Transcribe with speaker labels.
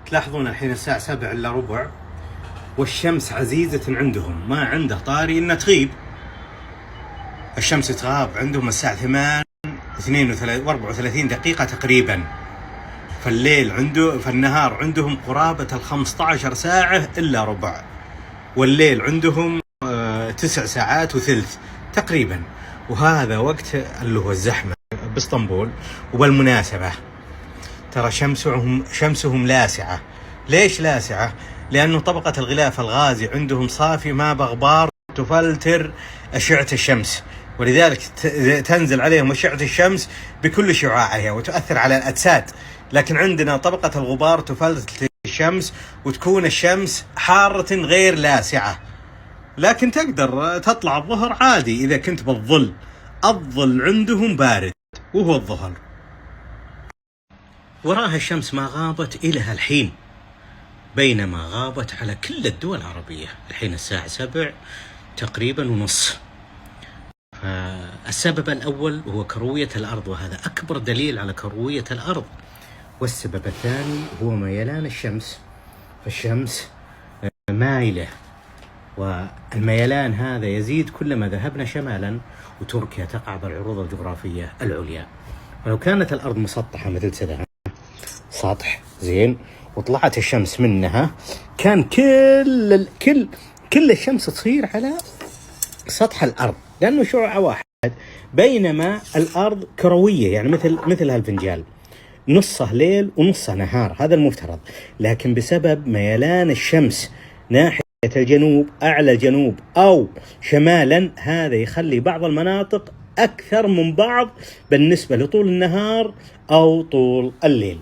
Speaker 1: تلاحظون الحين الساعة 7 إلا ربع والشمس عزيزة عندهم، ما عنده طاري إنها تغيب. الشمس تغاب عندهم الساعة 8 34 دقيقة تقريبا. فالنهار عندهم قرابة 15 ساعة إلا ربع، والليل عندهم 9 ساعات وثلث تقريبا. وهذا وقت اللي هو الزحمة باسطنبول. وبالمناسبة ترى شمسهم لاسعة. ليش لاسعة؟ لأنه طبقة الغلاف الغازي عندهم صافي، ما بغبار تفلتر أشعة الشمس، ولذلك تنزل عليهم أشعة الشمس بكل شعاعها وتؤثر على الأجساد. لكن عندنا طبقة الغبار تفلتر الشمس وتكون الشمس حارة غير لاسعة، لكن تقدر تطلع الظهر عادي إذا كنت بالظل. الظل عندهم بارد وهو الظهر. وراها الشمس ما غابت إلى الحين، بينما غابت على كل الدول العربية. الحين الساعة 7 تقريبا ونص. السبب الأول هو كروية الأرض، وهذا أكبر دليل على كروية الأرض. والسبب الثاني هو ميلان الشمس. فالشمس مايلة، والميلان هذا يزيد كلما ذهبنا شمالا، وتركيا تقع بالعروض الجغرافية العليا. ولو كانت الأرض مسطحة مثل كذا سطح زين وطلعت الشمس منها، كان كل الشمس تصير على سطح الأرض، لأنه شعاع واحد. بينما الأرض كروية، يعني مثل هالفنجال، نصه ليل ونصه نهار، هذا المفترض. لكن بسبب ميلان الشمس ناحية الجنوب، أعلى الجنوب أو شمالا، هذا يخلي بعض المناطق أكثر من بعض بالنسبة لطول النهار أو طول الليل.